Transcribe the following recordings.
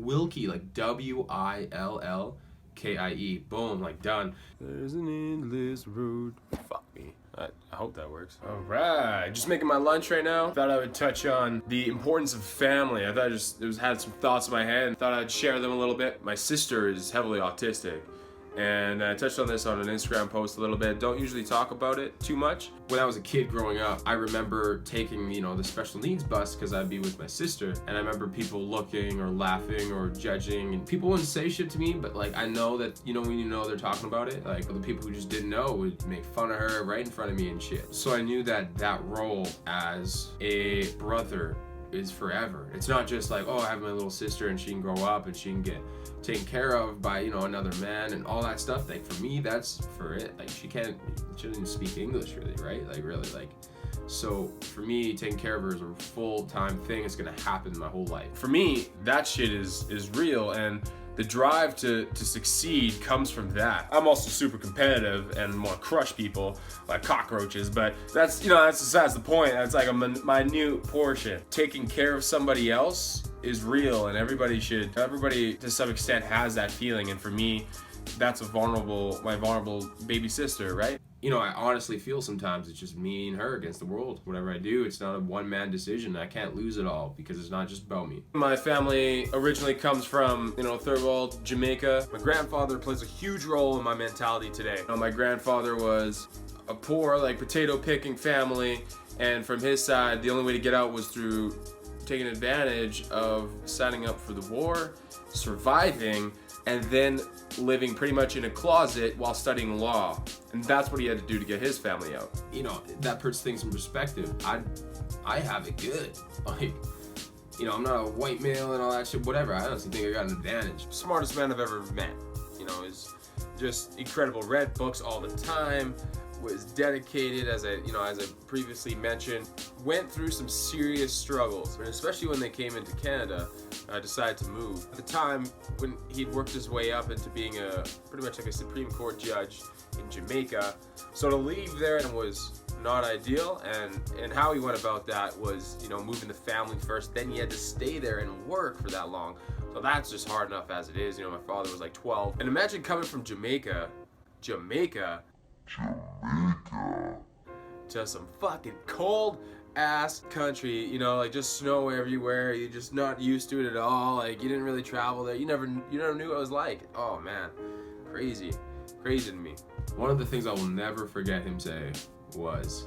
Wilkie, like Willkie. Boom, like done. There's an endless road. Fuck me. I hope that works. All right, just making my lunch right now. Thought I would touch on the importance of family. I thought had some thoughts in my head. Thought I'd share them a little bit. My sister is heavily autistic, and I touched on this on an Instagram post a little bit. Don't usually talk about it too much. When I was a kid growing up, I remember taking, the special needs bus because I'd be with my sister, and I remember people looking or laughing or judging, and people wouldn't say shit to me, but like I know that, when they're talking about it, like the people who just didn't know would make fun of her right in front of me and shit. So I knew that role as a brother is forever. It's not just like, oh, I have my little sister and she can grow up and she can get taken care of by, another man and all that stuff. Like for me, that's for it. Like she doesn't speak English really, right? Like really, like, so for me, taking care of her is a full-time thing. It's gonna happen my whole life. For me, that shit is real, and the drive to succeed comes from that. I'm also super competitive and want to crush people like cockroaches, but that's the point. That's like a minute portion. Taking care of somebody else is real, and everybody to some extent has that feeling. And for me, that's my vulnerable baby sister, right? I honestly feel sometimes it's just me and her against the world. Whatever I do, it's not a one-man decision. I can't lose it all because it's not just about me. My family originally comes from, third world Jamaica. My grandfather plays a huge role in my mentality today. My grandfather was a poor, like, potato-picking family, and from his side, the only way to get out was through taking advantage of signing up for the war, surviving, and then living pretty much in a closet while studying law. And that's what he had to do to get his family out. That puts things in perspective. I have it good. Like, I'm not a white male and all that shit, whatever. I honestly think I got an advantage. Smartest man I've ever met, is just incredible. Read books all the time, was dedicated, as I previously mentioned, went through some serious struggles, and especially when they came into Canada, decided to move. At the time, when he'd worked his way up into being pretty much like a Supreme Court judge in Jamaica, so to leave there and was not ideal, and how he went about that was, moving the family first, then he had to stay there and work for that long, so that's just hard enough as it is. My father was like 12, and imagine coming from Jamaica to some fucking cold ass country, like just snow everywhere. You're just not used to it at all. Like you didn't really travel there. You never knew what it was like. Oh man, crazy to me. One of the things I will never forget him say was,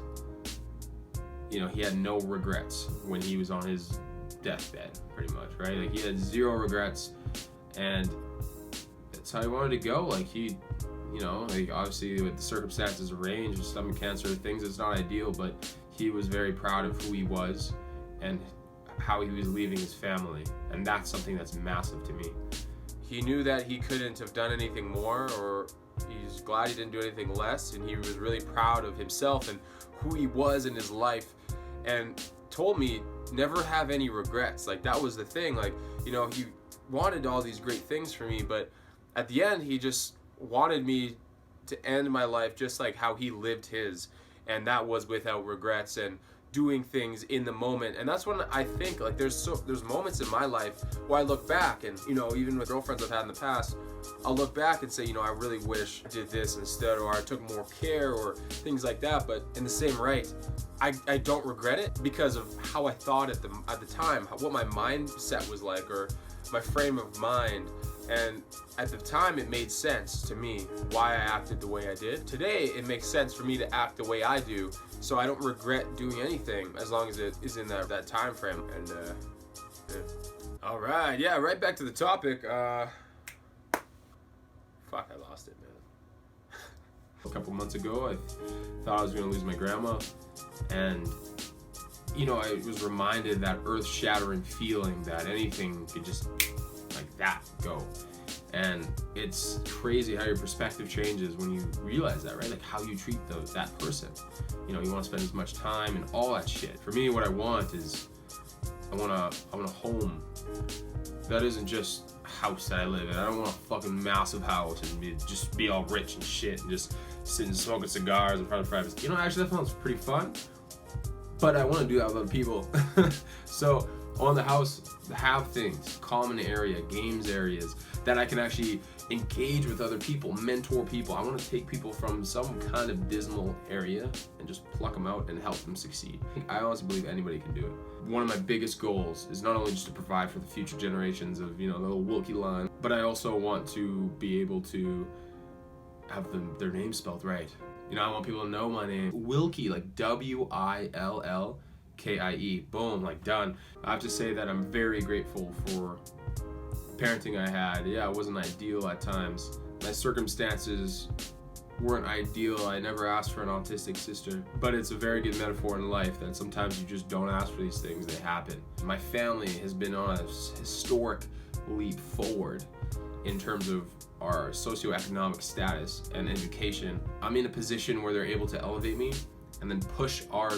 he had no regrets when he was on his deathbed, pretty much, right? Like he had zero regrets, and that's how he wanted to go. Like he, like obviously with the circumstances of range and stomach cancer, things, it's not ideal, but he was very proud of who he was and how he was leaving his family, and that's something that's massive to me. He knew that he couldn't have done anything more, or he's glad he didn't do anything less, and he was really proud of himself and who he was in his life, and told me never have any regrets. Like that was the thing. Like, he wanted all these great things for me, but at the end he just wanted me to end my life just like how he lived his, and that was without regrets and doing things in the moment. And that's when I think, like, there's moments in my life where I look back, and even with girlfriends I've had in the past, I'll look back and say, I really wish I did this instead, or I took more care, or things like that. But in the same right, I don't regret it because of how I thought at the time, what my mindset was like, or my frame of mind. And at the time, it made sense to me why I acted the way I did. Today, it makes sense for me to act the way I do, so I don't regret doing anything as long as it is in that time frame. And yeah. All right, yeah, right back to the topic. Fuck, I lost it, man. A couple months ago, I thought I was gonna lose my grandma, and I was reminded that earth-shattering feeling that anything could just like that go. And it's crazy how your perspective changes when you realize that, right? Like how you treat that person. You want to spend as much time and all that shit. For me, what I want is I want a home that isn't just a house that I live in. I don't want a fucking massive house and just be all rich and shit and just sitting smoking cigars in front of privacy. Actually that sounds pretty fun, but I want to do that with other people. So I want the house have things, common area, games areas that I can actually engage with other people, mentor people. I want to take people from some kind of dismal area and just pluck them out and help them succeed. I honestly believe anybody can do it. One of my biggest goals is not only just to provide for the future generations of, you know, the little Wilkie line, but I also want to be able to have their name spelled right. You know, I want people to know my name. Wilkie, like Willkie. Boom, like done. I have to say that I'm very grateful for parenting I had. Yeah, it wasn't ideal at times. My circumstances weren't ideal. I never asked for an autistic sister, but it's a very good metaphor in life that sometimes you just don't ask for these things, they happen. My family has been on a historic leap forward in terms of our socioeconomic status and education. I'm in a position where they're able to elevate me and then push our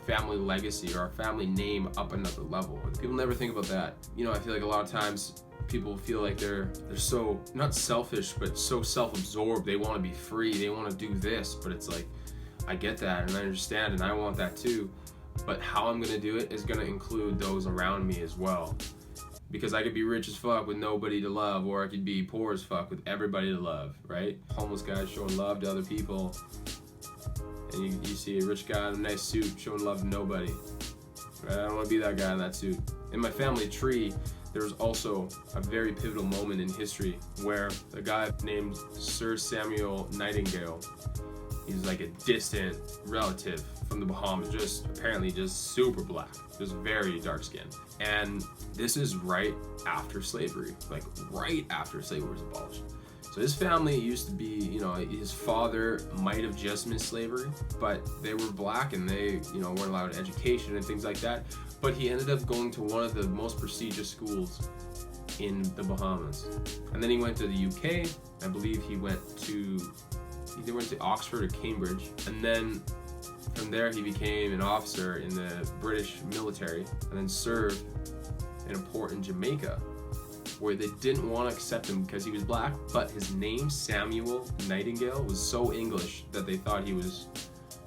family legacy or our family name up another level. People never think about that. You know, I feel like a lot of times people feel like they're so, not selfish, but so self-absorbed. They want to be free, they want to do this, but it's like, I get that and I understand and I want that too, but how I'm gonna do it is gonna include those around me as well. Because I could be rich as fuck with nobody to love, or I could be poor as fuck with everybody to love, right? Homeless guys showing love to other people, and you see a rich guy in a nice suit showing love to nobody. Right? I don't want to be that guy in that suit. In my family tree, there was also a very pivotal moment in history where a guy named Sir Samuel Nightingale, he's like a distant relative from the Bahamas, just apparently just super black, just very dark skinned. And this is right after slavery, like right after slavery was abolished. So his family used to be, you know, his father might have just missed slavery, but they were black and they, you know, weren't allowed education and things like that. But he ended up going to one of the most prestigious schools in the Bahamas. And then he went to the UK. I believe he went to Oxford or Cambridge. And then from there he became an officer in the British military and then served in a port in Jamaica where they didn't want to accept him because he was black, but his name, Samuel Nightingale, was so English that they thought he was,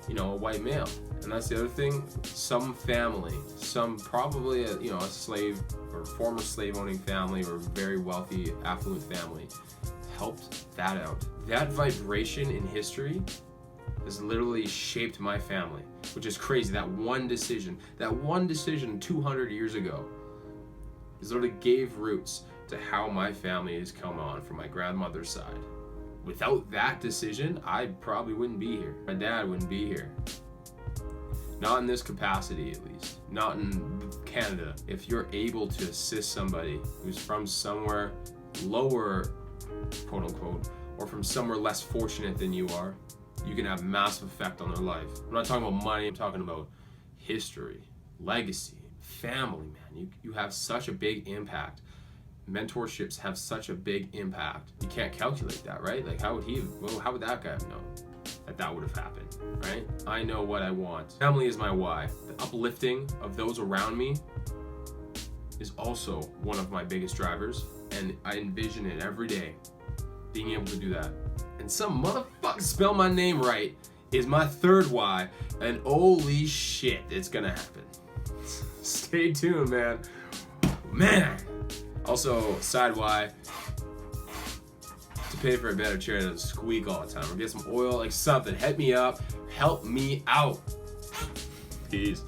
you know, a white male. And that's the other thing, some family, some probably a, you know, a slave or former slave owning family or very wealthy, affluent family helped that out. That vibration in history has literally shaped my family, which is crazy. That one decision 200 years ago is what it gave roots to how my family has come on from my grandmother's side. Without that decision, I probably wouldn't be here. My dad wouldn't be here. Not in this capacity, at least. Not in Canada. If you're able to assist somebody who's from somewhere lower, quote unquote, or from somewhere less fortunate than you are, you can have massive effect on their life. I'm not talking about money, I'm talking about history, legacy, family, man. You have such a big impact. Mentorships have such a big impact. You can't calculate that, right? Like how would that guy have known that would have happened, right? I know what I want. Family is my why. The uplifting of those around me is also one of my biggest drivers, and I envision it every day, being able to do that. And some motherfucker spell my name right is my third why, and holy shit, it's gonna happen. Stay tuned, man. Also, side why, to pay for a better chair that doesn't squeak all the time, or get some oil, like something. Help me out. Peace.